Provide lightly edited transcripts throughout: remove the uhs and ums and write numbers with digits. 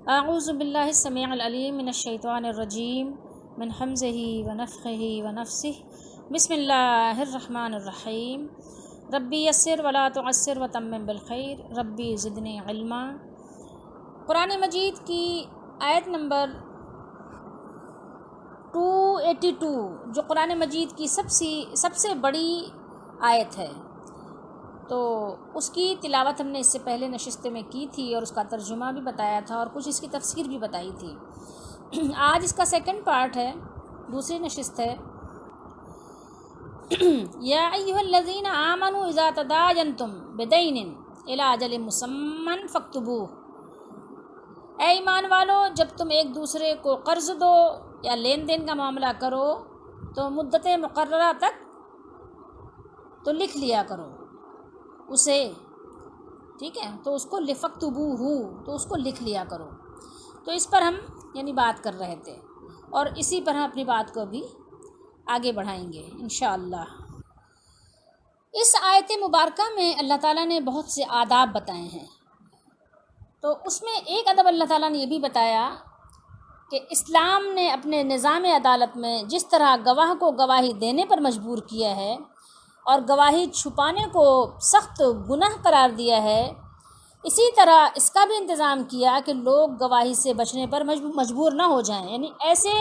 اعوذ باللہ السمیع العلیم من الشیطان الرجیم من حمزہ ونفخہ ونفسہ بسم اللہ الرحمن الرحیم ربی یسر ولا تعسر وتمم بالخیر ربی زدنی علما۔ قرآن مجید کی آیت نمبر 282 جو قرآن مجید کی سب سے بڑی آیت ہے، تو اس کی تلاوت ہم نے اس سے پہلے نشست میں کی تھی اور اس کا ترجمہ بھی بتایا تھا اور کچھ اس کی تفسیر بھی بتائی تھی۔ آج اس کا سیکنڈ پارٹ ہے، دوسری نشست ہے۔ یا ایھا الذین آمنوا اذا تداینتم بدین الی اجل مسمى فاکتبوہ، اے ایمان والو جب تم ایک دوسرے کو قرض دو یا لین دین کا معاملہ کرو تو مدت مقررہ تک تو لکھ لیا کرو اسے، ٹھیک ہے، تو اس کو لفکتبوہ، تو اس کو لکھ لیا کرو۔ تو اس پر ہم بات کر رہے تھے اور اسی پر ہم اپنی بات کو بھی آگے بڑھائیں گے انشاءاللہ۔ اس آیت مبارکہ میں اللہ تعالیٰ نے بہت سے آداب بتائے ہیں، تو اس میں ایک ادب اللہ تعالیٰ نے یہ بھی بتایا کہ اسلام نے اپنے نظام عدالت میں جس طرح گواہ کو گواہی دینے پر مجبور کیا ہے اور گواہی چھپانے کو سخت گناہ قرار دیا ہے، اسی طرح اس کا بھی انتظام کیا کہ لوگ گواہی سے بچنے پر مجبور نہ ہو جائیں، یعنی ایسے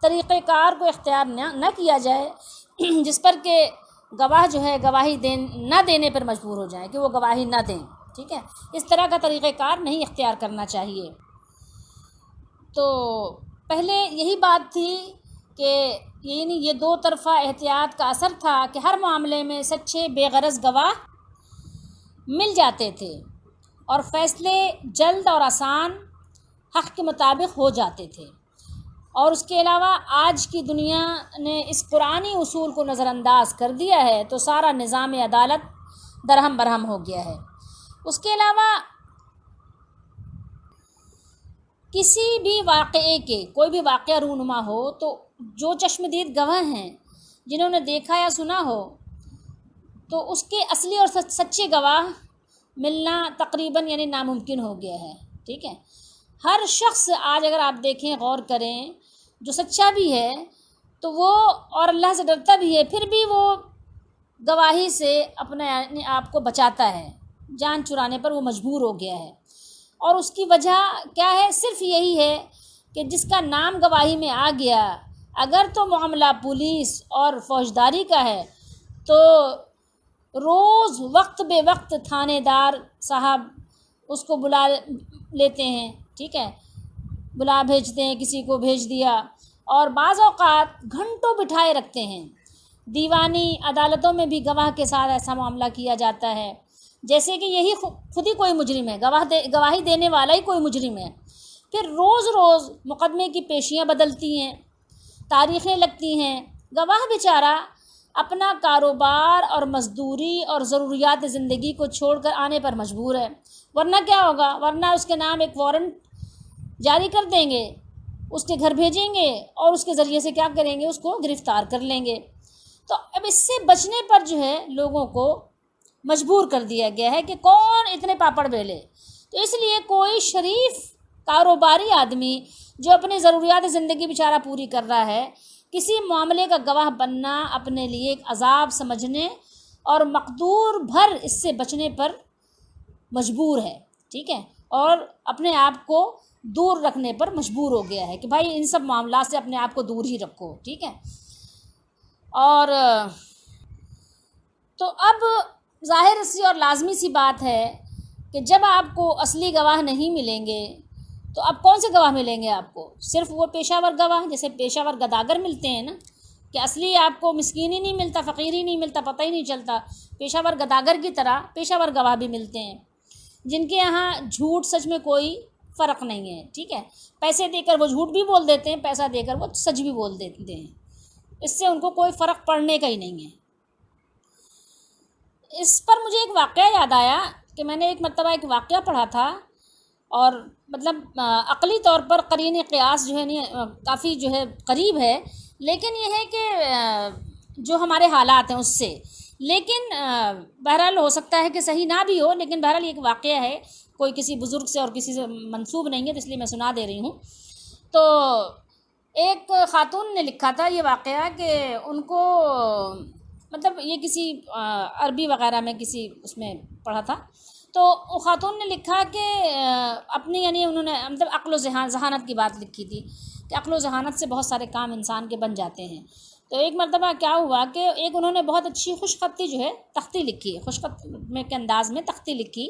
طریقہ کار کو اختیار نہ کیا جائے جس پر کہ گواہ جو ہے گواہی نہ دینے پر مجبور ہو جائیں، کہ وہ گواہی نہ دیں، ٹھیک ہے، اس طرح کا طریقہ کار نہیں اختیار کرنا چاہیے۔ تو پہلے یہی بات تھی کہ یہ دو طرفہ احتیاط کا اثر تھا کہ ہر معاملے میں سچے بے غرض گواہ مل جاتے تھے اور فیصلے جلد اور آسان حق کے مطابق ہو جاتے تھے، اور اس کے علاوہ آج کی دنیا نے اس قرآنی اصول کو نظر انداز کر دیا ہے تو سارا نظام عدالت درہم برہم ہو گیا ہے۔ اس کے علاوہ کسی بھی واقعے کے کوئی بھی واقعہ رونما ہو تو جو چشمدید گواہ ہیں جنہوں نے دیکھا یا سنا ہو، تو اس کے اصلی اور سچے گواہ ملنا تقریباً ناممکن ہو گیا ہے، ٹھیک ہے۔ ہر شخص آج اگر آپ دیکھیں، غور کریں، جو سچا بھی ہے تو وہ اور اللہ سے ڈرتا بھی ہے، پھر بھی وہ گواہی سے اپنے آپ کو بچاتا ہے، جان چرانے پر وہ مجبور ہو گیا ہے، اور اس کی وجہ کیا ہے؟ صرف یہی ہے کہ جس کا نام گواہی میں آ گیا، اگر تو معاملہ پولیس اور فوجداری کا ہے تو روز وقت بے وقت تھانے دار صاحب اس کو بلا لیتے ہیں، ٹھیک ہے، بلا بھیجتے ہیں، کسی کو بھیج دیا، اور بعض اوقات گھنٹوں بٹھائے رکھتے ہیں۔ دیوانی عدالتوں میں بھی گواہ کے ساتھ ایسا معاملہ کیا جاتا ہے جیسے کہ یہی خود ہی کوئی مجرم ہے، گواہی دینے والا ہی کوئی مجرم ہے۔ پھر روز روز مقدمے کی پیشیاں بدلتی ہیں، تاریخیں لگتی ہیں، گواہ بیچارہ اپنا کاروبار اور مزدوری اور ضروریات زندگی کو چھوڑ کر آنے پر مجبور ہے، ورنہ کیا ہوگا؟ ورنہ اس کے نام ایک وارنٹ جاری کر دیں گے، اس کے گھر بھیجیں گے اور اس کے ذریعے سے کیا کریں گے؟ اس کو گرفتار کر لیں گے۔ تو اب اس سے بچنے پر جو ہے لوگوں کو مجبور کر دیا گیا ہے کہ کون اتنے پاپڑ بیلے۔ تو اس لیے کوئی شریف کاروباری آدمی جو اپنی ضروریات زندگی بیچارہ پوری کر رہا ہے، کسی معاملے کا گواہ بننا اپنے لیے ایک عذاب سمجھنے اور مقدور بھر اس سے بچنے پر مجبور ہے، ٹھیک ہے، اور اپنے آپ کو دور رکھنے پر مجبور ہو گیا ہے کہ بھائی ان سب معاملات سے اپنے آپ کو دور ہی رکھو، ٹھیک ہے۔ اور تو اب ظاہر سی اور لازمی سی بات ہے کہ جب آپ کو اصلی گواہ نہیں ملیں گے تو اب کون سے گواہ ملیں گے آپ کو؟ صرف وہ پیشہ ور گواہ، جیسے پیشہ ور گداگر ملتے ہیں نا، کہ اصلی آپ کو مسکین ہی نہیں ملتا، فقیر ہی نہیں ملتا، پتہ ہی نہیں چلتا، پیشہ ور گداگر کی طرح پیشہ ور گواہ بھی ملتے ہیں جن کے یہاں جھوٹ سچ میں کوئی فرق نہیں ہے، ٹھیک ہے، پیسے دے کر وہ جھوٹ بھی بول دیتے ہیں، پیسہ دے کر وہ سچ بھی بول دیتے ہیں، اس سے ان کو کوئی فرق پڑنے کا ہی نہیں ہے۔ اس پر مجھے ایک واقعہ یاد آیا کہ میں نے ایک مرتبہ ایک واقعہ پڑھا تھا، اور عقلی طور پر قرین قیاس جو ہے کافی جو ہے قریب ہے، لیکن یہ ہے کہ جو ہمارے حالات ہیں اس سے، لیکن بہرحال ہو سکتا ہے کہ صحیح نہ بھی ہو، لیکن بہرحال یہ ایک واقعہ ہے کوئی کسی بزرگ سے اور کسی سے منسوب نہیں ہے، تو اس لیے میں سنا دے رہی ہوں۔ تو ایک خاتون نے لکھا تھا یہ واقعہ کہ ان کو مطلب یہ کسی عربی وغیرہ میں کسی اس میں پڑھا تھا، تو خاتون نے لکھا کہ اپنی یعنی انہوں نے مطلب عقل و ذہانت کی بات لکھی تھی کہ عقل و ذہانت سے بہت سارے کام انسان کے بن جاتے ہیں۔ تو ایک مرتبہ کیا ہوا کہ ایک انہوں نے بہت اچھی خوش خطی جو ہے تختی لکھی، خوش خط میں کے انداز میں تختی لکھی،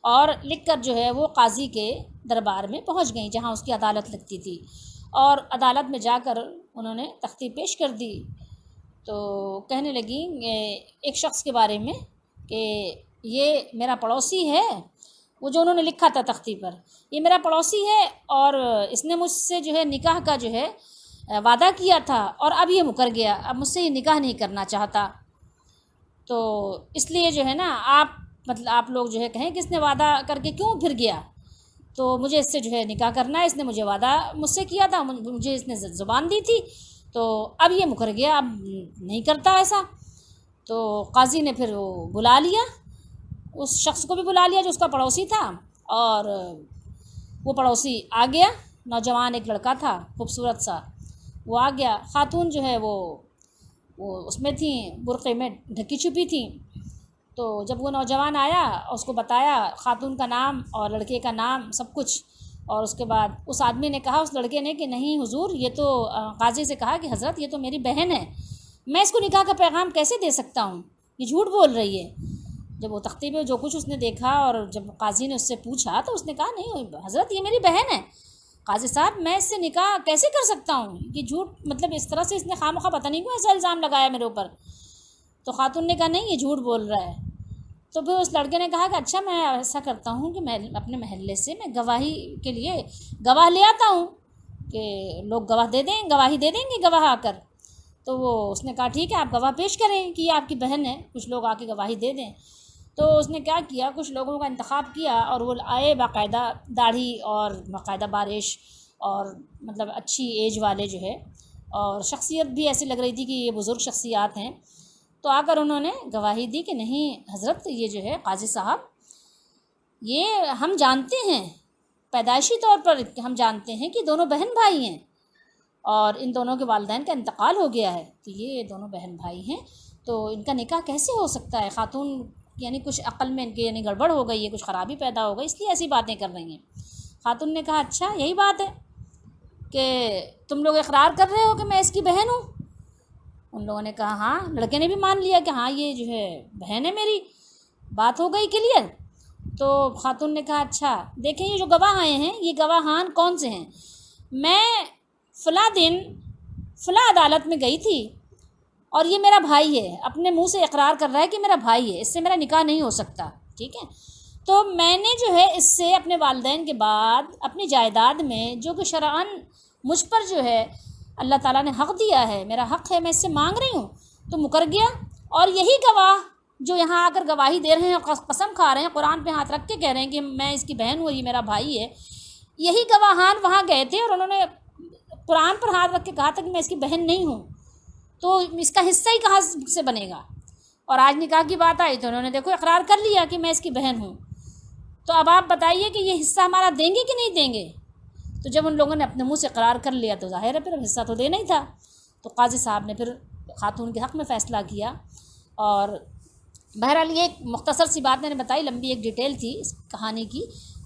اور لکھ کر جو ہے وہ قاضی کے دربار میں پہنچ گئیں جہاں اس کی عدالت لگتی تھی، اور عدالت میں جا کر انہوں نے تختی پیش کر دی۔ تو کہنے لگی ایک شخص کے بارے میں کہ یہ میرا پڑوسی ہے، وہ جو انہوں نے لکھا تھا تختی پر، یہ میرا پڑوسی ہے اور اس نے مجھ سے جو ہے نکاح کا جو ہے وعدہ کیا تھا، اور اب یہ مکر گیا، اب مجھ سے یہ نکاح نہیں کرنا چاہتا، تو اس لیے جو ہے نا آپ لوگ جو ہے کہیں کہ اس نے وعدہ کر کے کیوں پھر گیا، تو مجھے اس سے جو ہے نکاح کرنا ہے، اس نے مجھے وعدہ مجھ سے کیا تھا، مجھے اس نے زبان دی تھی، تو اب یہ مکر گیا، اب نہیں کرتا ایسا۔ تو قاضی نے پھر وہ بلا لیا، اس شخص کو بھی بلا لیا جو اس کا پڑوسی تھا، اور وہ پڑوسی آ گیا، نوجوان ایک لڑکا تھا خوبصورت سا، وہ آ گیا، خاتون جو ہے وہ اس میں تھیں، برقعے میں ڈھکی چھپی تھیں۔ تو جب وہ نوجوان آیا اور اس کو بتایا خاتون کا نام اور لڑکے کا نام سب کچھ، اور اس کے بعد اس آدمی نے کہا، اس لڑکے نے، کہ نہیں حضور، یہ تو قاضی سے کہا کہ حضرت یہ تو میری بہن ہے، میں اس کو نکاح کا پیغام کیسے دے سکتا ہوں، یہ جھوٹ بول رہی ہے۔ جب وہ تختی پہ جو کچھ اس نے دیکھا اور جب قاضی نے اس سے پوچھا تو اس نے کہا نہیں حضرت یہ میری بہن ہے، قاضی صاحب میں اس سے نکاح کیسے کر سکتا ہوں، یہ جھوٹ، مطلب اس طرح سے اس نے خواہ مخواہ پتہ نہیں کیوں ایسا الزام لگایا میرے اوپر۔ تو خاتون نے کہا نہیں یہ جھوٹ بول رہا ہے۔ تو پھر اس لڑکے نے کہا کہ اچھا میں ایسا کرتا ہوں کہ میں اپنے محلے سے میں گواہی کے لیے گواہ لے آتا ہوں کہ لوگ گواہی دے دیں گے گواہ آ کر۔ تو وہ اس نے کہا ٹھیک ہے آپ گواہ پیش کریں کہ یہ آپ کی بہن ہے، کچھ لوگ آ کے گواہی دے دیں۔ تو اس نے کیا کیا، کچھ لوگوں کا انتخاب کیا اور وہ آئے، باقاعدہ داڑھی اور باقاعدہ بارش اور مطلب اچھی ایج والے جو ہے، اور شخصیت بھی ایسی لگ رہی تھی کہ یہ بزرگ شخصیات ہیں۔ تو آ کر انہوں نے گواہی دی کہ نہیں حضرت یہ جو ہے قاضی صاحب، یہ ہم جانتے ہیں پیدائشی طور پر، ہم جانتے ہیں کہ دونوں بہن بھائی ہیں اور ان دونوں کے والدین کا انتقال ہو گیا ہے، تو یہ دونوں بہن بھائی ہیں، تو ان کا نکاح کیسے ہو سکتا ہے؟ خاتون یعنی کچھ عقل میں ان کے یعنی گڑبڑ ہو گئی ہے، کچھ خرابی پیدا ہو گئی، اس لیے ایسی باتیں کر رہی ہیں۔ خاتون نے کہا اچھا یہی بات ہے کہ تم لوگ اقرار کر رہے ہو کہ میں اس کی بہن ہوں؟ ان لوگوں نے کہا ہاں، لڑکے نے بھی مان لیا کہ ہاں یہ جو ہے بہن ہے میری، بات ہو گئی کلیئر۔ تو خاتون نے کہا اچھا دیکھیں یہ جو گواہ آئے ہیں یہ گواہان کون سے ہیں، میں فلاں دن فلاں عدالت میں گئی تھی اور یہ میرا بھائی ہے، اپنے منہ سے اقرار کر رہا ہے کہ میرا بھائی ہے، اس سے میرا نکاح نہیں ہو سکتا، ٹھیک ہے۔ تو میں نے جو ہے اس سے اپنے والدین کے بعد اپنی جائیداد میں جو کہ شرعاً مجھ پر جو ہے اللہ تعالیٰ نے حق دیا ہے، میرا حق ہے، میں اس سے مانگ رہی ہوں، تو مکر گیا۔ اور یہی گواہ جو یہاں آ کر گواہی دے رہے ہیں اور قسم کھا رہے ہیں، قرآن پہ ہاتھ رکھ کے کہہ رہے ہیں کہ میں اس کی بہن ہوں، یہ میرا بھائی ہے، یہی گواہان وہاں گئے تھے اور انہوں نے قرآن پر ہاتھ رکھ کے کہا تھا کہ میں اس کی بہن نہیں ہوں، تو اس کا حصہ ہی کہاں سے بنے گا؟ اور آج نکاح کی بات آئی تو انہوں نے دیکھو اقرار کر لیا کہ میں اس کی بہن ہوں، تو اب آپ بتائیے کہ یہ حصہ ہمارا دیں گے کہ نہیں دیں گے؟ تو جب ان لوگوں نے اپنے منہ سے اقرار کر لیا تو ظاہر ہے پھر حصہ تو دینا ہی تھا۔ تو قاضی صاحب نے پھر خاتون کے حق میں فیصلہ کیا، اور بہرحال یہ ایک مختصر سی بات میں نے بتائی، لمبی ایک ڈیٹیل تھی اس کہانی کی،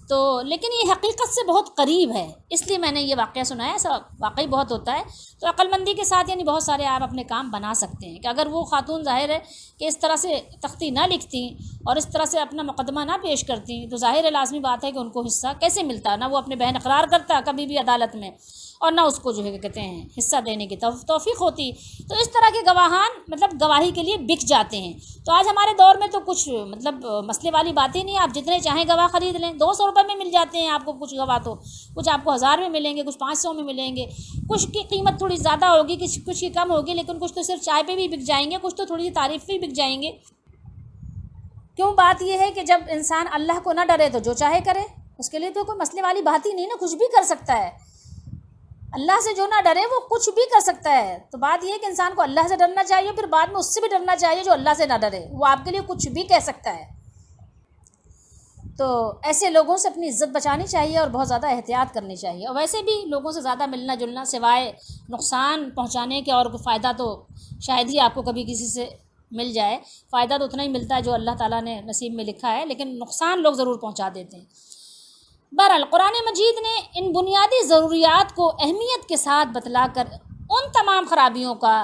تو لیکن یہ حقیقت سے بہت قریب ہے، اس لیے میں نے یہ واقعہ سنایا، ایسا واقعی بہت ہوتا ہے۔ تو عقل مندی کے ساتھ یعنی بہت سارے آپ اپنے کام بنا سکتے ہیں کہ اگر وہ خاتون ظاہر ہے کہ اس طرح سے تختی نہ لکھتی اور اس طرح سے اپنا مقدمہ نہ پیش کرتی تو ظاہر ہے لازمی بات ہے کہ ان کو حصہ کیسے ملتا، نہ وہ اپنے بہن اقرار کرتا کبھی بھی عدالت میں، اور نہ اس کو جو ہے کہتے ہیں حصہ دینے کی توفیق ہوتی۔ تو اس طرح کے گواہان مطلب گواہی کے لیے بک جاتے ہیں۔ تو آج ہمارے دور میں تو کچھ مطلب مسئلے والی باتیں نہیں، آپ جتنے چاہیں گواہ خرید لیں، 200 روپے میں مل جاتے ہیں آپ کو کچھ گواہ، تو کچھ آپ کو 1000 میں ملیں گے، کچھ 500 میں ملیں گے، کچھ کی قیمت تھوڑی زیادہ ہوگی، کچھ کی کم ہوگی، لیکن کچھ تو صرف چائے پہ بھی بک جائیں گے، کچھ تو تھوڑی سی تعریف پہ بھی بک جائیں گے۔ کیوں؟ بات یہ ہے کہ جب انسان اللہ کو نہ ڈرے تو جو چاہے کرے، اس کے لیے تو کوئی مسئلے والی بات ہی نہیں نا، کچھ بھی کر سکتا ہے۔ اللہ سے جو نہ ڈرے وہ کچھ بھی کر سکتا ہے۔ تو بات یہ ہے کہ انسان کو اللہ سے ڈرنا چاہیے، پھر بعد میں اس سے بھی ڈرنا چاہیے جو اللہ سے نہ ڈرے، وہ آپ کے لیے کچھ بھی کہہ سکتا ہے۔ تو ایسے لوگوں سے اپنی عزت بچانی چاہیے اور بہت زیادہ احتیاط کرنی چاہیے. اور ویسے بھی لوگوں سے زیادہ ملنا جلنا سوائے نقصان پہنچانے کے اور کوئی فائدہ تو شاید ہی آپ کو کبھی کسی سے مل جائے. فائدہ تو اتنا ہی ملتا ہے جو اللہ تعالیٰ نے نصیب میں لکھا ہے، لیکن نقصان لوگ ضرور پہنچا دیتے ہیں. بہرحال قرآن مجید نے ان بنیادی ضروریات کو اہمیت کے ساتھ بتلا کر ان تمام خرابیوں کا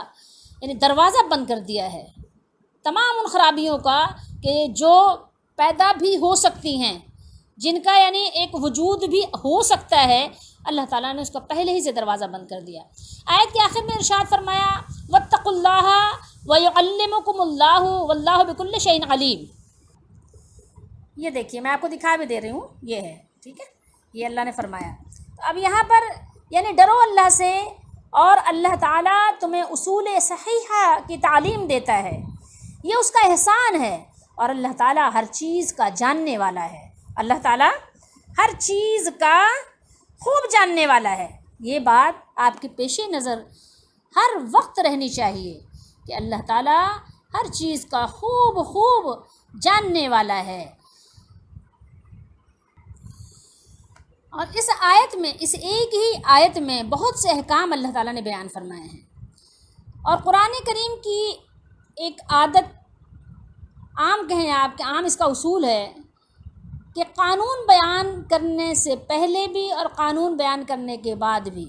یعنی دروازہ بند کر دیا ہے، تمام ان خرابیوں کا کہ جو پیدا بھی ہو سکتی ہیں، جن کا یعنی ایک وجود بھی ہو سکتا ہے، اللہ تعالیٰ نے اس کا پہلے ہی سے دروازہ بند کر دیا. آیت کے آخر میں ارشاد فرمایا واتقوا اللہ ویعلمکم اللہ واللہ بکل شیء علیم. یہ دیکھیے میں آپ کو دکھا بھی دے رہی ہوں، یہ ہے، ٹھیک ہے، یہ اللہ نے فرمایا. تو اب یہاں پر یعنی ڈرو اللہ سے، اور اللہ تعالیٰ تمہیں اصول صحیحہ کی تعلیم دیتا ہے، یہ اس کا احسان ہے. اور اللہ تعالیٰ ہر چیز کا جاننے والا ہے، اللہ تعالیٰ ہر چیز کا خوب جاننے والا ہے. یہ بات آپ کے پیش نظر ہر وقت رہنی چاہیے کہ اللہ تعالیٰ ہر چیز کا خوب جاننے والا ہے. اور اس آیت میں، اس ایک ہی آیت میں بہت سے احکام اللہ تعالیٰ نے بیان فرمائے ہیں. اور قرآن کریم کی ایک عادت، عام کہیں آپ کہ عام اس کا اصول ہے کہ قانون بیان کرنے سے پہلے بھی اور قانون بیان کرنے کے بعد بھی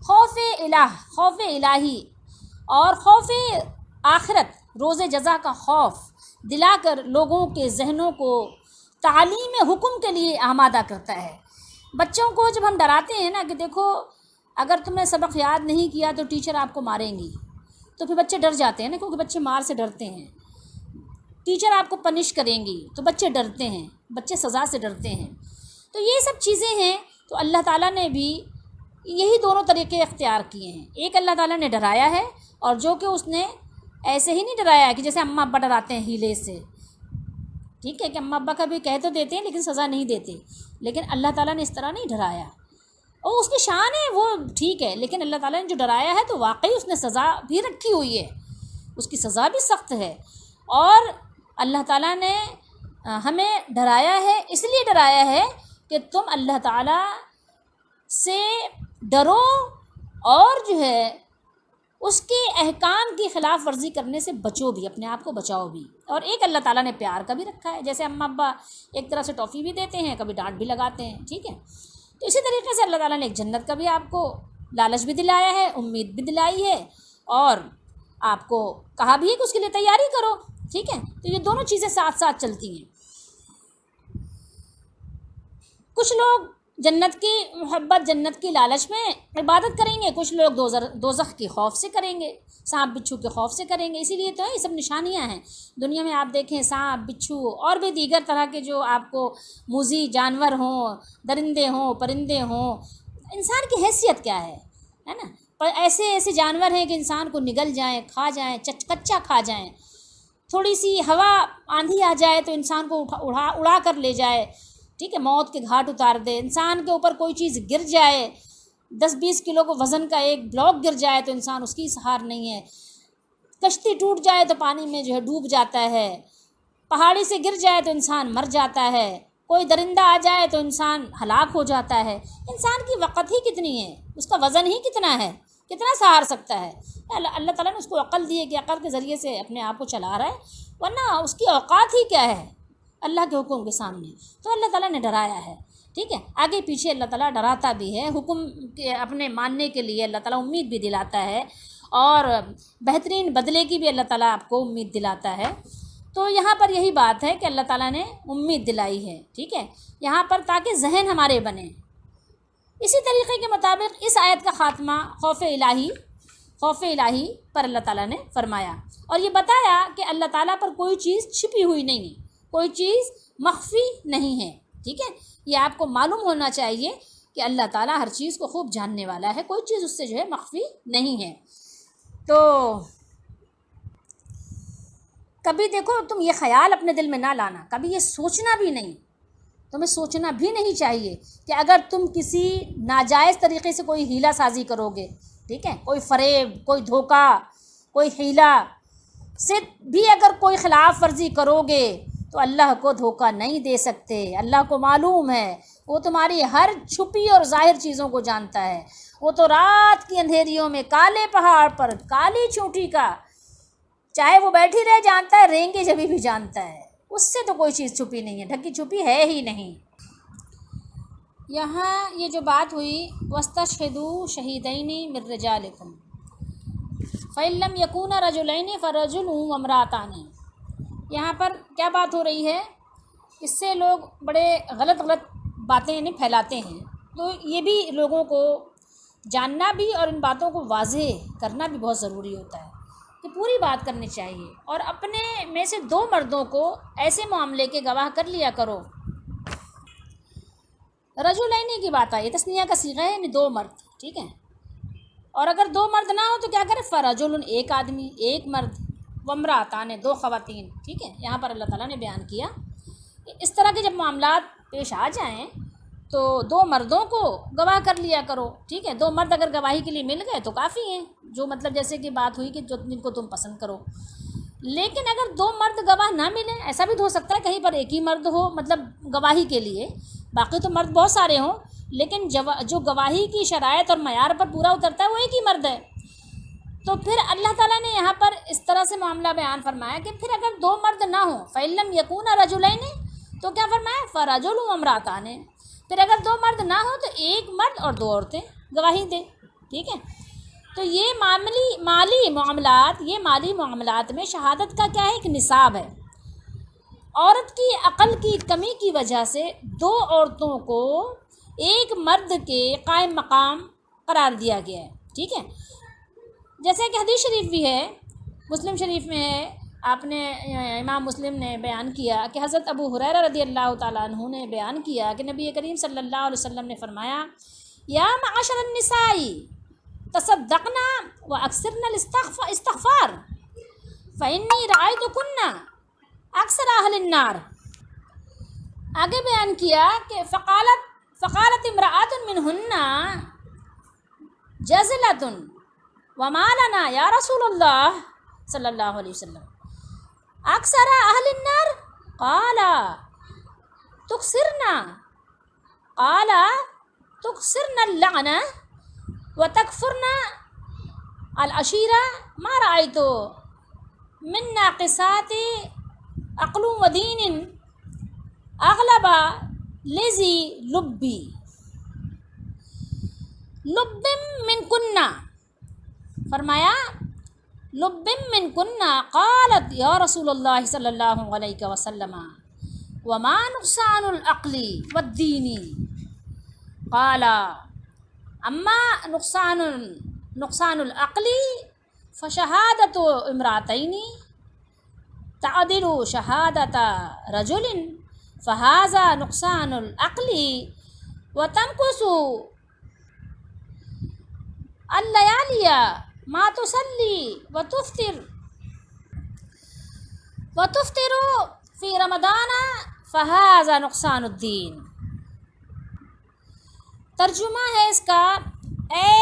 خوف الہی اور خوف آخرت، روز جزا کا خوف دلا کر لوگوں کے ذہنوں کو تعلیم حکم کے لیے آمادہ کرتا ہے. بچوں کو جب ہم ڈراتے ہیں نا کہ دیکھو اگر تم نے سبق یاد نہیں کیا تو ٹیچر آپ کو ماریں گی، تو پھر بچے ڈر جاتے ہیں نا، کیونکہ بچے مار سے ڈرتے ہیں. ٹیچر آپ کو پنش کریں گی تو بچے ڈرتے ہیں، بچے سزا سے ڈرتے ہیں. تو یہ سب چیزیں ہیں. تو اللہ تعالیٰ نے بھی یہی دونوں طریقے اختیار کیے ہیں. ایک اللہ تعالیٰ نے ڈرایا ہے، اور جو کہ اس نے ایسے ہی نہیں ڈرایا کہ جیسے اماں ابا ڈراتے ہیں ہیلے سے، ٹھیک ہے، کہ اماں ابا کا بھی کہہ تو دیتے ہیں لیکن سزا نہیں دیتے. لیکن اللہ تعالیٰ نے اس طرح نہیں ڈرایا. اور اس کی شان ہے وہ ٹھیک ہے، لیکن اللہ تعالیٰ نے جو ڈرایا ہے تو واقعی اس نے سزا بھی رکھی ہوئی ہے، اس کی سزا بھی سخت ہے. اور اللہ تعالیٰ نے ہمیں ڈرایا ہے، اس لیے ڈرایا ہے کہ تم اللہ تعالیٰ سے ڈرو اور جو ہے اس کے احکام کی خلاف ورزی کرنے سے بچو بھی، اپنے آپ کو بچاؤ بھی. اور ایک اللہ تعالیٰ نے پیار کا بھی رکھا ہے، جیسے اماں ابا ایک طرح سے ٹافی بھی دیتے ہیں، کبھی ڈانٹ بھی لگاتے ہیں، ٹھیک ہے. تو اسی طریقے سے اللہ تعالیٰ نے ایک جنت کا بھی آپ کو لالچ بھی دلایا ہے، امید بھی دلائی ہے، اور آپ کو کہا بھی ہے کہ اس کے لیے تیاری کرو، ٹھیک ہے. تو یہ دونوں چیزیں ساتھ ساتھ چلتی ہیں. کچھ لوگ جنت کی محبت، جنت کی لالچ میں عبادت کریں گے، کچھ لوگ دوزخ کے خوف سے کریں گے، سانپ بچھو کے خوف سے کریں گے. اسی لیے تو ہے، یہ سب نشانیاں ہیں دنیا میں. آپ دیکھیں سانپ بچھو اور بھی دیگر طرح کے جو آپ کو موذی جانور ہوں، درندے ہوں، پرندے ہوں، انسان کی حیثیت کیا ہے نا. پر ایسے جانور ہیں کہ انسان کو نگل جائیں، کھا جائیں، کچا کھا جائیں. تھوڑی سی ہوا آندھی آ جائے تو انسان کو اڑا کر لے جائے، ٹھیک ہے، موت کے گھاٹ اتار دے. انسان کے اوپر کوئی چیز گر جائے، 10-20 کلو کو وزن کا ایک بلاک گر جائے تو انسان اس کی سہار نہیں ہے. کشتی ٹوٹ جائے تو پانی میں جو ہے ڈوب جاتا ہے. پہاڑی سے گر جائے تو انسان مر جاتا ہے. کوئی درندہ آ جائے تو انسان ہلاک ہو جاتا ہے. انسان کی وقت ہی کتنی ہے، اس کا وزن ہی کتنا ہے، کتنا سہار سکتا ہے. اللہ تعالیٰ نے اس کو عقل دی ہے کہ عقل کے ذریعے سے اپنے آپ کو چلا رہا ہے، ورنہ اس کی اوقات ہی کیا ہے اللہ کے حکم کے سامنے. تو اللہ تعالیٰ نے ڈرایا ہے، ٹھیک ہے. آگے پیچھے اللہ تعالیٰ ڈراتا بھی ہے، حکم کے اپنے ماننے کے لیے اللہ تعالیٰ امید بھی دلاتا ہے، اور بہترین بدلے کی بھی اللہ تعالیٰ آپ کو امید دلاتا ہے. تو یہاں پر یہی بات ہے کہ اللہ تعالیٰ نے امید دلائی ہے، ٹھیک ہے، یہاں پر تاکہ ذہن ہمارے بنے. اسی طریقے کے مطابق اس آیت کا خاتمہ خوف الہی پر اللہ تعالیٰ نے فرمایا، اور یہ بتایا کہ اللہ تعالیٰ پر کوئی چیز چھپی ہوئی نہیں ہے، کوئی چیز مخفی نہیں ہے، ٹھیک ہے. یہ آپ کو معلوم ہونا چاہیے کہ اللہ تعالیٰ ہر چیز کو خوب جاننے والا ہے، کوئی چیز اس سے جو ہے مخفی نہیں ہے. تو کبھی دیکھو تم یہ خیال اپنے دل میں نہ لانا، کبھی یہ سوچنا بھی نہیں، تمہیں سوچنا بھی نہیں چاہیے کہ اگر تم کسی ناجائز طریقے سے کوئی ہیلا سازی کرو گے، ٹھیک ہے، کوئی فریب، کوئی دھوکہ، کوئی ہیلا سے بھی اگر کوئی خلاف ورزی کرو گے تو اللہ کو دھوکہ نہیں دے سکتے۔ اللہ کو معلوم ہے، وہ تمہاری ہر چھپی اور ظاہر چیزوں کو جانتا ہے۔ وہ تو رات کی اندھیریوں میں کالے پہاڑ پر کالی چونٹی کا چاہے وہ بیٹھی رہے جانتا ہے، رینگے جبھی بھی جانتا ہے، اس سے تو کوئی چیز چھپی نہیں ہے، ڈھکی چھپی ہے ہی نہیں۔ یہاں یہ جو بات ہوئی وَاسْتَشْهِدُوا شَهِيدَيْنِ مِن رِّجَالِكُمْ فَإِن لَّمْ يَكُونَا رَجُلَيْنِ فَرَجُلٌ وَامْرَأَتَانِ، یہاں پر کیا بات ہو رہی ہے؟ اس سے لوگ بڑے غلط باتیں پھیلاتے ہیں، تو یہ بھی لوگوں کو جاننا بھی اور ان باتوں کو واضح کرنا بھی بہت ضروری ہوتا ہے کہ پوری بات کرنی چاہیے، اور اپنے میں سے 2 مردوں کو ایسے معاملے کے گواہ کر لیا کرو۔ رجلین کی بات آئی، تثنیہ کا صیغہ ہے، یعنی 2 مرد، ٹھیک ہے۔ اور اگر 2 مرد نہ ہو تو کیا کرے؟ فرجل، ایک آدمی، ایک مرد، وامرأتان، 2 خواتین، ٹھیک ہے۔ یہاں پر اللہ تعالیٰ نے بیان کیا کہ اس طرح کے جب معاملات پیش آ جائیں تو 2 مردوں کو گواہ کر لیا کرو، ٹھیک ہے۔ 2 مرد اگر گواہی کے لیے مل گئے تو کافی ہیں، جو مطلب جیسے کہ بات ہوئی کہ جن کو تم پسند کرو۔ لیکن اگر 2 مرد گواہ نہ ملیں، ایسا بھی تو ہو سکتا ہے کہیں پر ایک ہی مرد ہو مطلب گواہی کے لیے، باقی تو مرد بہت سارے ہوں، لیکن جو گواہی کی شرائط اور معیار پر پورا اترتا ہے وہ ایک ہی مرد ہے، تو پھر اللہ تعالیٰ نے یہاں پر اس طرح سے معاملہ بیان فرمایا کہ پھر اگر 2 مرد نہ ہوں فَإِن لَّمْ يَكُونَا رَجُلَيْنِ، تو کیا فرمایا؟ فَرَجُلٌ وَامْرَأَتَانِ، پھر اگر 2 مرد نہ ہوں تو ایک مرد اور 2 عورتیں گواہی دیں، ٹھیک ہے۔ تو یہ مالی معاملات میں شہادت کا کیا ہے؟ ایک نصاب ہے۔ عورت کی عقل کی کمی کی وجہ سے 2 عورتوں کو ایک مرد کے قائم مقام قرار دیا گیا ہے، ٹھیک ہے۔ جیسے کہ حدیث شریف بھی ہے، مسلم شریف میں ہے، آپ نے امام مسلم نے بیان کیا کہ حضرت ابو ہریرہ رضی اللہ تعالیٰ عنہ نے بیان کیا کہ نبی کریم صلی اللہ علیہ وسلم نے فرمایا، یا معاشر النساء تصدقنا واکثرن الاستغفار فانی رأیتکن اکثر اہل النار۔ آگے بیان کیا کہ فقالت امرأۃ منہن جزلۃ وما لنا یا رسول اللہ صلی اللہ علیہ وسلم اکثر اہل النار قال تکثرن اللعنہ وتکفرن العشیرہ ما رأیت من ناقصات عقل و دین اغلب لذی لب من کنہ، فرمایا لب من کنہ، قالت یا رسول اللہ صلی اللہ علیہ وسلم وما نقصان العقل والدین، قال اما نقصان العقل فشہادت امرأتین تعدل شہادت رجل فہذا نقصان العقل وتنقص اللیالی ما تصلی وتفطر فی رمضان فہذا نقصان الدین۔ ترجمہ ہے اس کا، اے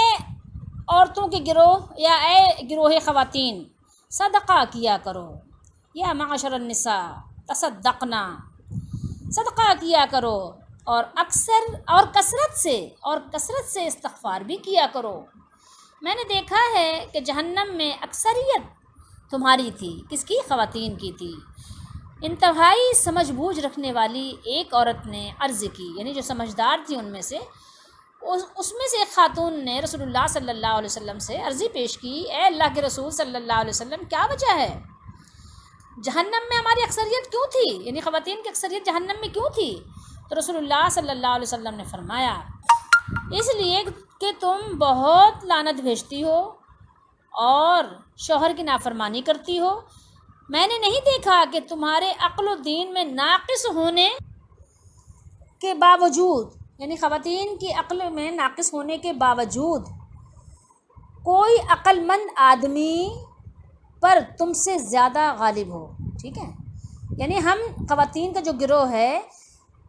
عورتوں کے گروہ یا اے گروہ خواتین صدقہ کیا کرو، یا معاشر النساء تصدقنا، صدقہ کیا کرو، اور اکثر اور کثرت سے استغفار بھی کیا کرو۔ میں نے دیکھا ہے کہ جہنم میں اکثریت تمہاری تھی، کس کی؟ خواتین کی تھی۔ انتہائی سمجھ بوجھ رکھنے والی ایک عورت نے عرض کی، یعنی جو سمجھدار تھی ان میں سے، اس میں سے ایک خاتون نے رسول اللہ صلی اللہ علیہ وسلم سے عرضی پیش کی، اے اللہ کے رسول صلی اللہ علیہ وسلم، کیا وجہ ہے جہنم میں ہماری اکثریت کیوں تھی، یعنی خواتین کی اکثریت جہنم میں کیوں تھی؟ تو رسول اللہ صلی اللہ علیہ وسلم نے فرمایا، اس لیے کہ تم بہت لعنت بھیجتی ہو اور شوہر کی نافرمانی کرتی ہو۔ میں نے نہیں دیکھا کہ تمہارے عقل و دین میں ناقص ہونے کے باوجود، یعنی خواتین کی عقل میں ناقص ہونے کے باوجود کوئی عقل مند آدمی پر تم سے زیادہ غالب ہو، ٹھیک ہے۔ یعنی ہم خواتین کا جو گروہ ہے،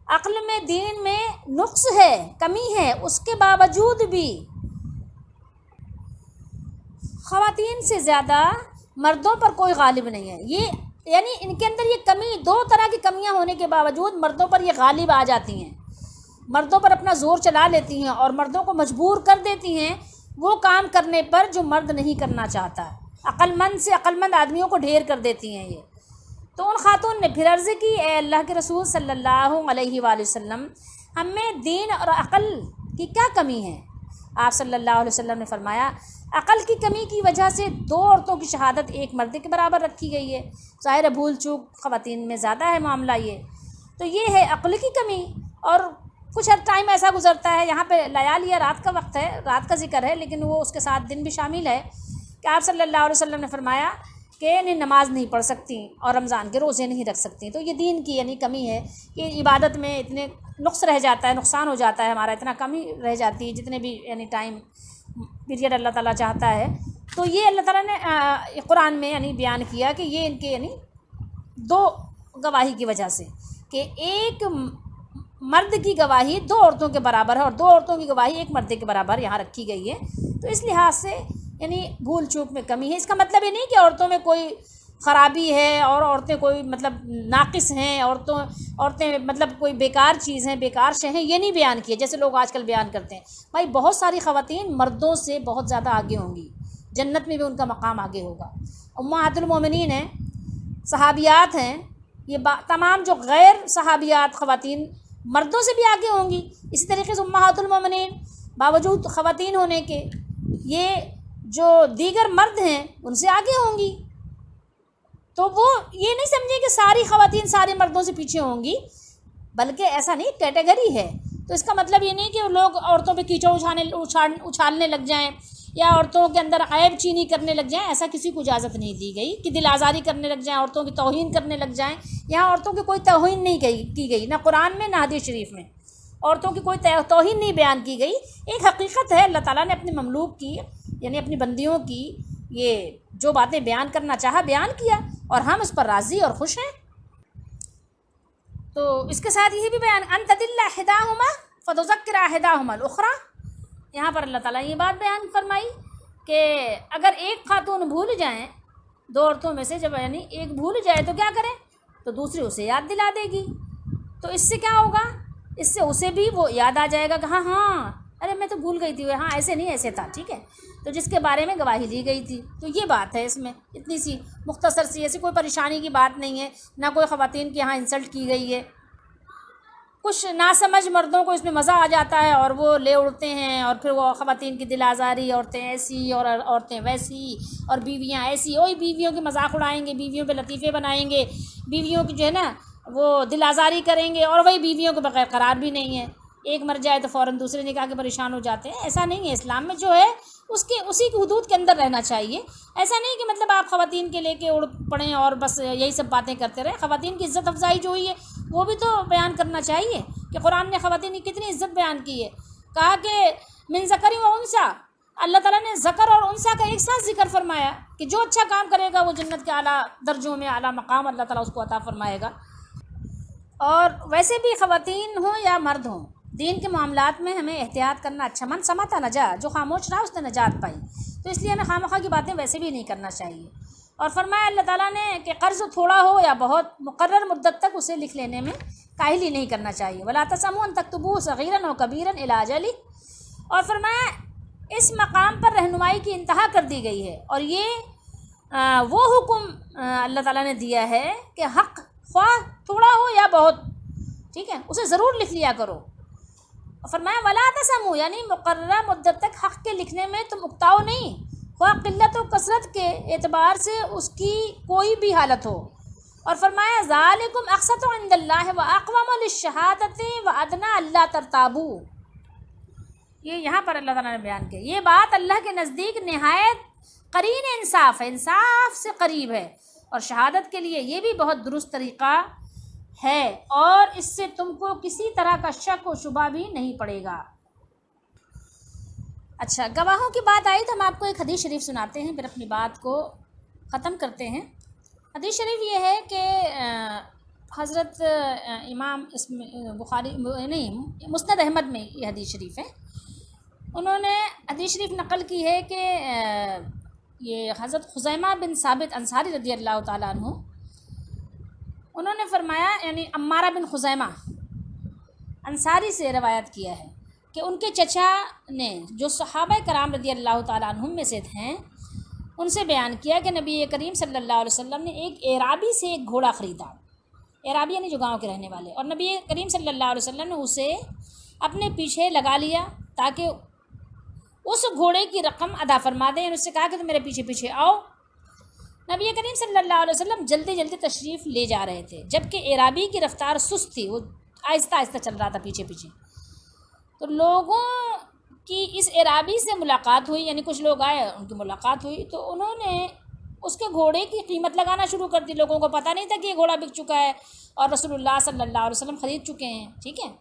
عقل میں دین میں نقص ہے، کمی ہے، اس کے باوجود بھی خواتین سے زیادہ مردوں پر کوئی غالب نہیں ہے۔ یہ یعنی ان کے اندر یہ کمی، دو طرح کی کمیاں ہونے کے باوجود مردوں پر یہ غالب آ جاتی ہیں، مردوں پر اپنا زور چلا لیتی ہیں اور مردوں کو مجبور کر دیتی ہیں وہ کام کرنے پر جو مرد نہیں کرنا چاہتا، عقل مند سے عقل مند آدمیوں کو ڈھیر کر دیتی ہیں یہ۔ تو ان خاتون نے پھر عرض کی، اے اللہ کے رسول صلی اللہ علیہ وآلہ وسلم، ہم میں دین اور عقل کی کیا کمی ہے؟ آپ صلی اللہ علیہ وسلم نے فرمایا، عقل کی کمی کی وجہ سے 2 عورتوں کی شہادت ایک مرد کے برابر رکھی گئی ہے۔ ظاہر ہے بھول چوک خواتین میں زیادہ ہے معاملہ یہ، تو یہ ہے عقل کی کمی۔ اور کچھ ٹائم ایسا گزرتا ہے، یہاں پہ لیالی رات کا وقت ہے، رات کا ذکر ہے، لیکن وہ اس کے ساتھ دن بھی شامل ہے، کہ آپ صلی اللہ علیہ وسلم نے فرمایا کہ انہیں نماز نہیں پڑھ سکتی اور رمضان کے روزے نہیں رکھ سکتی۔ تو یہ دین کی یعنی کمی ہے کہ عبادت میں اتنے نقص رہ جاتا ہے، نقصان ہو جاتا ہے ہمارا، اتنا کمی رہ جاتی ہے جتنے بھی یعنی ٹائم پیریڈ اللہ تعالیٰ چاہتا ہے۔ تو یہ اللہ تعالیٰ نے قرآن میں یعنی بیان کیا کہ یہ ان کے یعنی 2 گواہی کی وجہ سے، کہ ایک مرد کی گواہی 2 عورتوں کے برابر ہے اور 2 عورتوں کی گواہی ایک مرد کے برابر یہاں رکھی گئی ہے۔ تو اس لحاظ سے یعنی بھول چوک میں کمی ہے۔ اس کا مطلب یہ نہیں کہ عورتوں میں کوئی خرابی ہے اور عورتیں کوئی مطلب ناقص ہیں، عورتیں مطلب کوئی بیکار چیز ہیں، بیکار شے ہیں، یہ نہیں بیان کیے جیسے لوگ آج کل بیان کرتے ہیں۔ بھائی بہت ساری خواتین مردوں سے بہت زیادہ آگے ہوں گی، جنت میں بھی ان کا مقام آگے ہوگا۔ امہات المومنین ہیں، صحابیات ہیں، یہ تمام جو غیر صحابیات خواتین مردوں سے بھی آگے ہوں گی۔ اسی طریقے سے امہات المومنین باوجود خواتین ہونے کے یہ جو دیگر مرد ہیں ان سے آگے ہوں گی۔ تو وہ یہ نہیں سمجھے کہ ساری خواتین سارے مردوں سے پیچھے ہوں گی، بلکہ ایسا نہیں، کیٹیگری ہے۔ تو اس کا مطلب یہ نہیں کہ لوگ عورتوں پہ کیچڑ اچھالنے لگ جائیں یا عورتوں کے اندر عیب چینی کرنے لگ جائیں، ایسا کسی کو اجازت نہیں دی گئی کہ دل آزاری کرنے لگ جائیں، عورتوں کی توہین کرنے لگ جائیں۔ یہاں عورتوں کی کوئی توہین نہیں کی گئی، نہ قرآن میں نہ حدیث شریف میں عورتوں کی کوئی توہین نہیں بیان کی گئی۔ ایک حقیقت ہے، اللہ تعالیٰ نے اپنے مملوک کی یعنی اپنی بندیوں کی یہ جو باتیں بیان کرنا چاہا بیان کیا، اور ہم اس پر راضی اور خوش ہیں۔ تو اس کے ساتھ یہ بھی بیان، ان تدل احداہما فتذکر احداہما الاخری، یہاں پر اللہ تعالیٰ نے یہ بات بیان فرمائی کہ اگر ایک خاتون بھول جائیں 2 عورتوں میں سے، جب یعنی ایک بھول جائے تو کیا کریں، تو دوسری اسے یاد دلا دے گی۔ تو اس سے کیا ہوگا، اس سے اسے بھی وہ یاد آ جائے گا کہ ہاں ارے میں تو بھول گئی تھی، ہاں ایسے نہیں ایسے تھا، ٹھیک ہے، تو جس کے بارے میں گواہی دی گئی تھی۔ تو یہ بات ہے اس میں، اتنی سی مختصر سی، ایسی کوئی پریشانی کی بات نہیں ہے، نہ کوئی خواتین کے یہاں انسلٹ کی گئی ہے۔ کچھ ناسمجھ مردوں کو اس میں مزہ آ جاتا ہے اور وہ لے اڑتے ہیں، اور پھر وہ خواتین کی دل آزاری، عورتیں ایسی اور عورتیں ویسی اور بیویاں ایسی، وہی بیویوں کی مذاق اڑائیں گے، بیویوں پہ لطیفے بنائیں گے، بیویوں کی جو ہے نا وہ دل آزاری کریں گے، اور وہی بیویوں کے بغیر قرار بھی نہیں ہے، ایک مر جائے تو فوراً دوسرے نکاح کے پریشان ہو جاتے ہیں۔ ایسا نہیں ہے، اسلام میں جو ہے اسی کی حدود کے اندر رہنا چاہیے۔ ایسا نہیں کہ مطلب آپ خواتین کے لے کے اڑ پڑیں اور بس یہی سب باتیں کرتے رہیں۔ خواتین کی عزت افزائی جو ہوئی ہے وہ بھی تو بیان کرنا چاہیے کہ قرآن نے خواتین کی کتنی عزت بیان کی ہے۔ کہا کہ من ذکر و انثی، اللہ تعالیٰ نے ذکر اور انثی کا ایک ساتھ ذکر فرمایا کہ جو اچھا کام کرے گا وہ جنت کے اعلیٰ درجوں میں اعلیٰ مقام اللہ تعالیٰ اس کو عطا فرمائے گا۔ اور ویسے بھی خواتین ہوں یا مرد ہوں، دین کے معاملات میں ہمیں احتیاط کرنا اچھا، من سمعت نجا، جو خاموش رہا اس نے نجات پائی۔ تو اس لیے ہمیں خواہ کی باتیں ویسے بھی نہیں کرنا چاہیے۔ اور فرمایا اللہ تعالیٰ نے کہ قرض تھوڑا ہو یا بہت، مقرر مدت تک اسے لکھ لینے میں کاہلی نہیں کرنا چاہیے۔ ولا تسموا ان تكتبوه صغيرا و كبيرا الى اجله، اور فرمایا اس مقام پر رہنمائی کی انتہا کر دی گئی ہے، اور یہ وہ حکم اللہ تعالیٰ نے دیا ہے کہ حق خواہ تھوڑا ہو یا بہت، ٹھیک ہے، اسے ضرور لکھ لیا کرو۔ اور فرمایا ولا تسموا، یعنی مقررہ مدت تک حق کے لکھنے میں تم اکتاؤ نہیں، خواہ قلت و کثرت کے اعتبار سے اس کی کوئی بھی حالت ہو۔ اور فرمایا ذالکم اقسط عند اللہ واقوم للشہادۃ وادنی الا ترتابوا، یہ یہاں پر اللہ تعالیٰ نے بیان کیا، یہ بات اللہ کے نزدیک نہایت قرین انصاف ہے، انصاف سے قریب ہے، اور شہادت کے لیے یہ بھی بہت درست طریقہ ہے، اور اس سے تم کو کسی طرح کا شک و شبہ بھی نہیں پڑے گا۔ اچھا، گواہوں کی بات آئی تو ہم آپ کو ایک حدیث شریف سناتے ہیں، پھر اپنی بات کو ختم کرتے ہیں۔ حدیث شریف یہ ہے کہ حضرت امام بخاری نہیں، مسند احمد میں یہ حدیث شریف ہے، انہوں نے حدیث شریف نقل کی ہے کہ یہ حضرت خزیمہ بن ثابت انصاری رضی اللہ تعالیٰ عنہ انہوں نے فرمایا، یعنی عمارہ بن خزیمہ انصاری سے روایت کیا ہے کہ ان کے چچا نے، جو صحابہ کرام رضی اللہ تعالیٰ عنہم میں سے ہیں، ان سے بیان کیا کہ نبی کریم صلی اللہ علیہ وسلم نے ایک اعرابی سے ایک گھوڑا خریدا، اعرابی یعنی جو گاؤں کے رہنے والے، اور نبی کریم صلی اللہ علیہ وسلم نے اسے اپنے پیچھے لگا لیا تاکہ اس گھوڑے کی رقم ادا فرما دیں، یعنی اس سے کہا کہ تم میرے پیچھے پیچھے آؤ۔ نبی کریم صلی اللہ علیہ وسلم جلدی جلدی تشریف لے جا رہے تھے، جبکہ اعرابی کی رفتار سست تھی، وہ آہستہ آہستہ چل رہا تھا پیچھے پیچھے۔ تو لوگوں کی اس اعرابی سے ملاقات ہوئی، یعنی کچھ لوگ آئے، ان کی ملاقات ہوئی، تو انہوں نے اس کے گھوڑے کی قیمت لگانا شروع کر دی۔ لوگوں کو پتہ نہیں تھا کہ یہ گھوڑا بک چکا ہے اور رسول اللہ صلی اللہ علیہ وسلم خرید چکے ہیں، ٹھیک ہے۔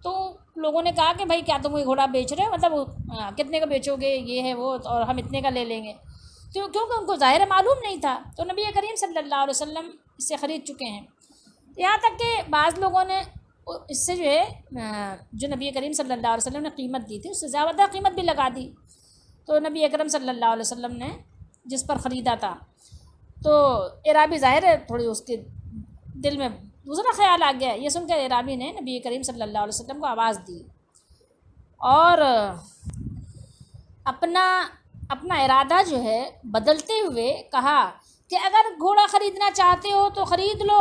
تو لوگوں نے کہا کہ بھائی کیا تم یہ گھوڑا بیچ رہے ہو، مطلب کتنے کا بیچو گے، یہ ہے وہ، اور ہم اتنے کا لے لیں گے، کیونکہ ان کو ظاہر معلوم نہیں تھا۔ تو نبی کریم صلی اللہ علیہ وسلم اس سے خرید چکے ہیں، یہاں تک کہ بعض لوگوں نے اس سے جو ہے جو نبی کریم صلی اللہ علیہ وسلم نے قیمت دی تھی اس سے زیادہ قیمت بھی لگا دی۔ تو نبی اکرم صلی اللہ علیہ وسلم نے جس پر خریدا تھا، تو اعرابی ظاہر ہے تھوڑی اس کے دل میں دوسرا خیال آ گیا، یہ سن کر اعرابی نے نبی کریم صلی اللہ علیہ وسلم کو آواز دی اور اپنا ارادہ جو ہے بدلتے ہوئے کہا کہ اگر گھوڑا خریدنا چاہتے ہو تو خرید لو،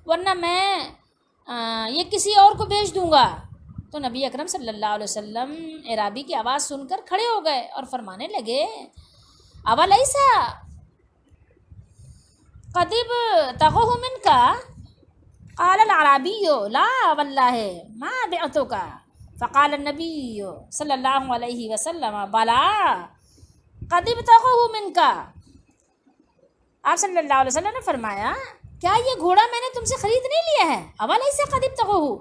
ورنہ میں یہ کسی اور کو بیچ دوں گا۔ تو نبی اکرم صلی اللہ علیہ وسلم اعرابی کی آواز سن کر کھڑے ہو گئے اور فرمانے لگے، اولیسا قد ابتغوہ منک؟ قال الاعرابی لا واللہ ما بعتک۔ فقال النبی صلی اللہ علیہ وسلم بلا قد ابتغوہ منک۔ آپ صلی اللہ علیہ وسلم نے فرمایا، کیا یہ گھوڑا میں نے تم سے خرید نہیں لیا ہے؟ اولیسا قد ابتغوہ،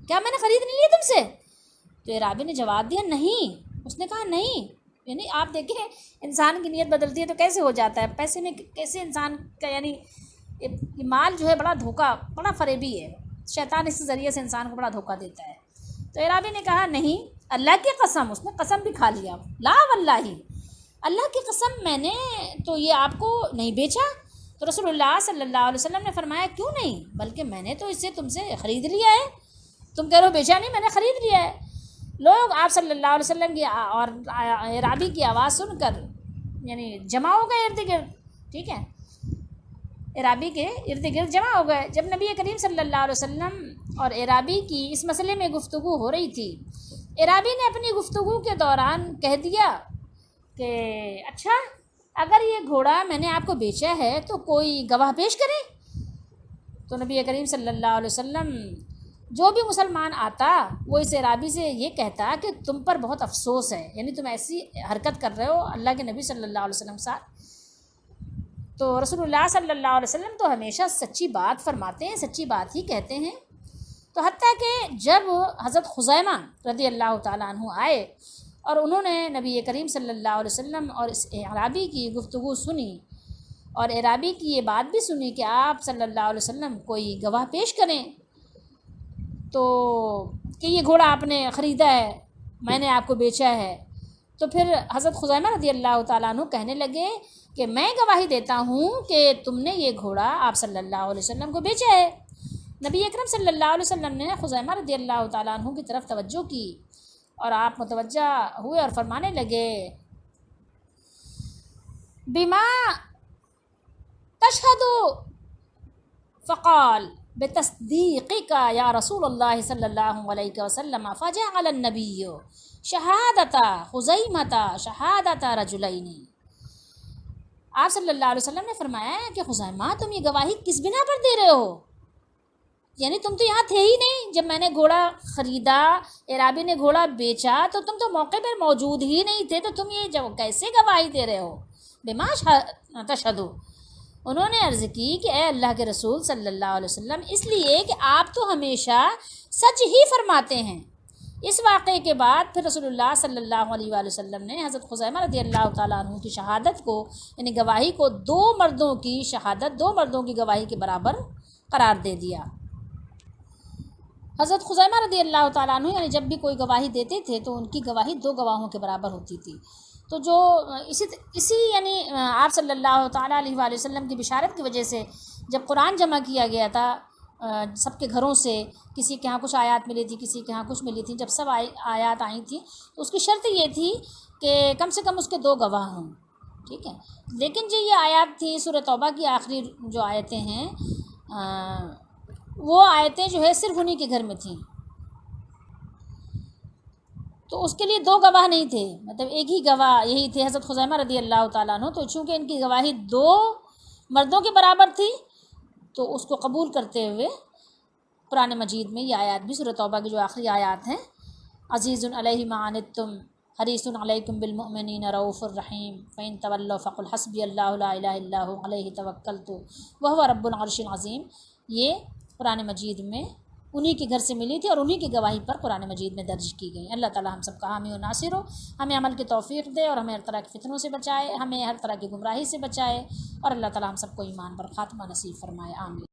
کیا میں نے خرید نہیں لیا تم سے؟ تو اعرابی نے جواب دیا نہیں۔ اس نے کہا نہیں، یعنی آپ دیکھیں انسان کی نیت بدلتی ہے تو کیسے ہو جاتا ہے، پیسے میں کیسے انسان کا، یعنی یہ مال جو ہے بڑا دھوکہ، بڑا فریبی ہے، شیطان اس ذریعے سے انسان کو بڑا دھوکہ دیتا ہے۔ تو اعرابی نے کہا نہیں، اللہ کی قسم، اس نے قسم بھی کھا لیا، لا واللہ، اللہ کی قسم میں نے تو یہ آپ کو نہیں بیچا۔ تو رسول اللہ صلی اللہ علیہ وسلم نے فرمایا کیوں نہیں، بلکہ میں نے تو اسے تم سے خرید لیا ہے، تم کہہ رہے ہو بیچا نہیں، میں نے خرید لیا ہے۔ لوگ آپ صلی اللہ علیہ وسلم کی اور اعرابی کی آواز سن کر یعنی جمع ہو گئے ارد گرد، ٹھیک ہے، اعرابی کے ارد گرد جمع ہو گئے۔ جب نبی کریم صلی اللہ علیہ وسلم اور اعرابی کی اس مسئلے میں گفتگو ہو رہی تھی، اعرابی نے اپنی گفتگو کے دوران کہہ دیا کہ اچھا اگر یہ گھوڑا میں نے آپ کو بیچا ہے تو کوئی گواہ پیش کرے۔ تو نبی کریم صلی اللہ علیہ وسلم جو بھی مسلمان آتا وہ اس اعرابی سے یہ کہتا کہ تم پر بہت افسوس ہے، یعنی تم ایسی حرکت کر رہے ہو اللہ کے نبی صلی اللہ علیہ وسلم کے ساتھ۔ تو رسول اللہ صلی اللہ علیہ وسلم تو ہمیشہ سچی بات فرماتے ہیں، سچی بات ہی کہتے ہیں۔ تو حتیٰ کہ جب حضرت خزیمہ رضی اللہ تعالیٰ عنہ آئے اور انہوں نے نبی کریم صلی اللہ علیہ وسلم اور اس اعرابی کی گفتگو سنی اور اعرابی کی یہ بات بھی سنی کہ آپ صلی اللہ علیہ وسلم کوئی گواہ پیش کریں، تو کہ یہ گھوڑا آپ نے خریدا ہے، میں نے آپ کو بیچا ہے، تو پھر حضرت خزیمہ رضی اللہ تعالیٰ عنہ کہنے لگے کہ میں گواہی دیتا ہوں کہ تم نے یہ گھوڑا آپ صلی اللہ علیہ وسلم کو بیچا ہے۔ نبی اکرم صلی اللہ علیہ وسلم نے خزیمہ رضی اللہ تعالیٰ عنہ کی طرف توجہ کی اور آپ متوجہ ہوئے اور فرمانے لگے، بما تشہد، فقال بتصدیقک یا رسول اللہ صلی اللہ علیہ وسلم، فجعل النبی شہادت خزیمۃ شہادت رجلین۔ آپ صلی اللہ علیہ وسلم نے فرمایا کہ خزیمہ تم یہ گواہی کس بنا پر دے رہے ہو، یعنی تم تو یہاں تھے ہی نہیں جب میں نے گھوڑا خریدا، اعرابی نے گھوڑا بیچا تو تم تو موقع پر موجود ہی نہیں تھے، تو تم یہ کیسے گواہی دے رہے ہو؟ بما تشہدو، انہوں نے عرض کی کہ اے اللہ کے رسول صلی اللہ علیہ وسلم، اس لیے کہ آپ تو ہمیشہ سچ ہی فرماتے ہیں۔ اس واقعے کے بعد پھر رسول اللہ صلی اللہ علیہ وآلہ وسلم نے حضرت خزیمہ رضی اللہ تعالیٰ عنہ کی شہادت کو، یعنی گواہی کو، دو مردوں کی شہادت، دو مردوں کی گواہی کے برابر قرار دے دیا۔ حضرت خزیمہ رضی اللہ تعالیٰ عنہ یعنی جب بھی کوئی گواہی دیتے تھے تو ان کی گواہی دو گواہوں کے برابر ہوتی تھی۔ تو جو اسی یعنی آپ صلی اللہ تعالیٰ علیہ وآلہ وسلم کی بشارت کی وجہ سے جب قرآن جمع کیا گیا تھا سب کے گھروں سے، کسی کے ہاں کچھ آیات ملی تھی، کسی کے ہاں کچھ ملی تھی، جب سب آیات آئی تھیں تو اس کی شرط یہ تھی کہ کم سے کم اس کے 2 گواہ ہوں، ٹھیک ہے۔ لیکن جو یہ آیات تھی سورہ توبہ کی آخری جو آیتیں ہیں، وہ آیتیں جو ہے صرف انہی کے گھر میں تھیں، تو اس کے لیے 2 گواہ نہیں تھے، مطلب ایک ہی گواہ یہی تھے حضرت خزیمہ رضی اللہ تعالیٰ عنہ۔ تو چونکہ ان کی گواہی 2 مردوں کے برابر تھی تو اس کو قبول کرتے ہوئے قرآن مجید میں یہ آیات بھی سورہ توبہ کی جو آخری آیات ہیں، عزیز علیہ ما عنتم حریص علیکم بالمؤمنین رؤوف الرحیم فإن تولوا فقل حسبی اللہ لا الہ الا هو علیہ توکلت وہو رب العرش العظیم، یہ قرآن مجید میں انہی کے گھر سے ملی تھی اور انہی کی گواہی پر قرآن مجید میں درج کی گئی۔ اللہ تعالی ہم سب کا حامی و ناصر ہو، ہمیں عمل کی توفیق دے اور ہمیں ہر طرح کی فتنوں سے بچائے، ہمیں ہر طرح کی گمراہی سے بچائے، اور اللہ تعالی ہم سب کو ایمان پر خاتمہ نصیب فرمائے، آمین۔